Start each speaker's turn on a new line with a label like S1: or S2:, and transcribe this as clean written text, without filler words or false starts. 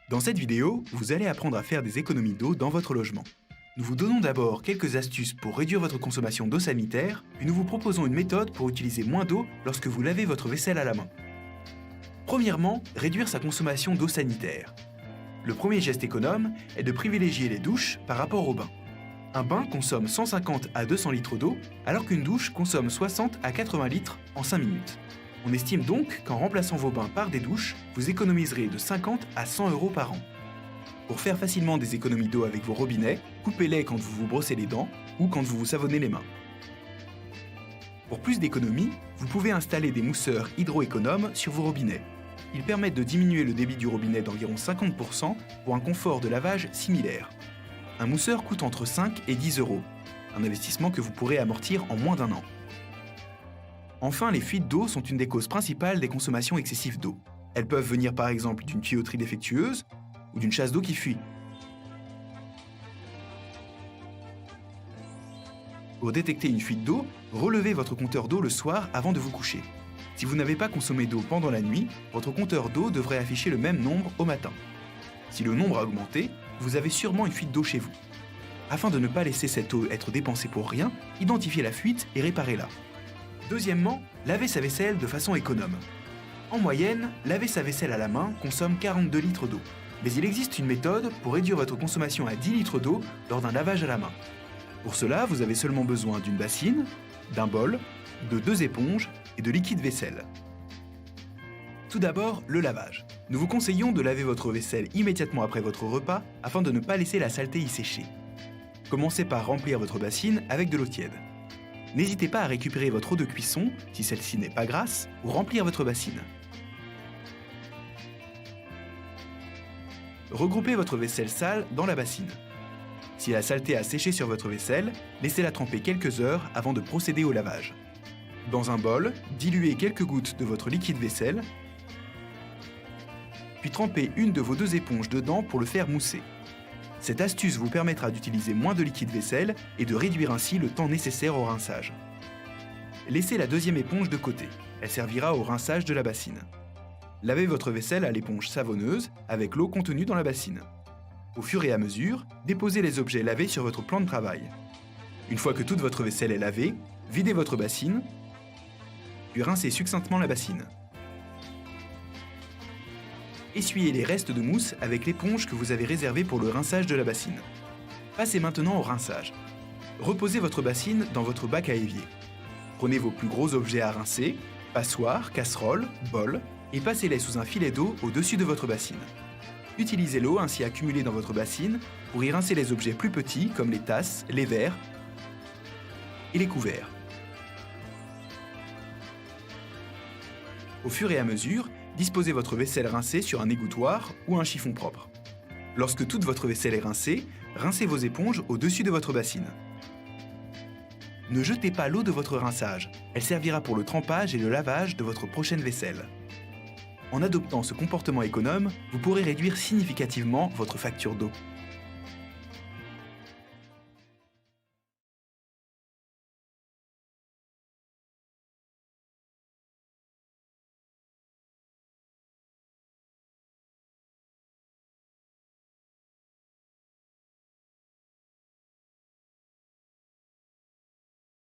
S1: Dans cette vidéo, vous allez apprendre à faire des économies d'eau dans votre logement. Nous vous donnons d'abord quelques astuces pour réduire votre consommation d'eau sanitaire, puis nous vous proposons une méthode pour utiliser moins d'eau lorsque vous lavez votre vaisselle à la main. Premièrement, réduire sa consommation d'eau sanitaire. Le premier geste économe est de privilégier les douches par rapport au bain. Un bain consomme 150 à 200 litres d'eau, alors qu'une douche consomme 60 à 80 litres en 5 minutes. On estime donc qu'en remplaçant vos bains par des douches, vous économiserez de 50 à 100 € par an. Pour faire facilement des économies d'eau avec vos robinets, coupez-les quand vous vous brossez les dents ou quand vous vous savonnez les mains. Pour plus d'économies, vous pouvez installer des mousseurs hydroéconomes sur vos robinets. Ils permettent de diminuer le débit du robinet d'environ 50% pour un confort de lavage similaire. Un mousseur coûte entre 5 et 10 €, un investissement que vous pourrez amortir en moins d'1 an. Enfin, les fuites d'eau sont une des causes principales des consommations excessives d'eau. Elles peuvent venir par exemple d'une tuyauterie défectueuse ou d'une chasse d'eau qui fuit. Pour détecter une fuite d'eau, relevez votre compteur d'eau le soir avant de vous coucher. Si vous n'avez pas consommé d'eau pendant la nuit, votre compteur d'eau devrait afficher le même nombre au matin. Si le nombre a augmenté, vous avez sûrement une fuite d'eau chez vous. Afin de ne pas laisser cette eau être dépensée pour rien, identifiez la fuite et réparez-la. Deuxièmement, lavez sa vaisselle de façon économe. En moyenne, laver sa vaisselle à la main consomme 42 litres d'eau. Mais il existe une méthode pour réduire votre consommation à 10 litres d'eau lors d'un lavage à la main. Pour cela, vous avez seulement besoin d'une bassine, d'un bol, de 2 éponges et de liquide vaisselle. Tout d'abord, le lavage. Nous vous conseillons de laver votre vaisselle immédiatement après votre repas afin de ne pas laisser la saleté y sécher. Commencez par remplir votre bassine avec de l'eau tiède. N'hésitez pas à récupérer votre eau de cuisson, si celle-ci n'est pas grasse, ou remplir votre bassine. Regroupez votre vaisselle sale dans la bassine. Si la saleté a séché sur votre vaisselle, laissez-la tremper quelques heures avant de procéder au lavage. Dans un bol, diluez quelques gouttes de votre liquide vaisselle, puis trempez une de vos 2 éponges dedans pour le faire mousser. Cette astuce vous permettra d'utiliser moins de liquide vaisselle et de réduire ainsi le temps nécessaire au rinçage. Laissez la 2e éponge de côté. Elle servira au rinçage de la bassine. Lavez votre vaisselle à l'éponge savonneuse avec l'eau contenue dans la bassine. Au fur et à mesure, déposez les objets lavés sur votre plan de travail. Une fois que toute votre vaisselle est lavée, videz votre bassine, puis rincez succinctement la bassine. Essuyez les restes de mousse avec l'éponge que vous avez réservée pour le rinçage de la bassine. Passez maintenant au rinçage. Reposez votre bassine dans votre bac à évier. Prenez vos plus gros objets à rincer, passoire, casserole, bol, et passez-les sous un filet d'eau au-dessus de votre bassine. Utilisez l'eau ainsi accumulée dans votre bassine pour y rincer les objets plus petits comme les tasses, les verres et les couverts. Au fur et à mesure, disposez votre vaisselle rincée sur un égouttoir ou un chiffon propre. Lorsque toute votre vaisselle est rincée, rincez vos éponges au-dessus de votre bassine. Ne jetez pas l'eau de votre rinçage, elle servira pour le trempage et le lavage de votre prochaine vaisselle. En adoptant ce comportement économe, vous pourrez réduire significativement votre facture d'eau.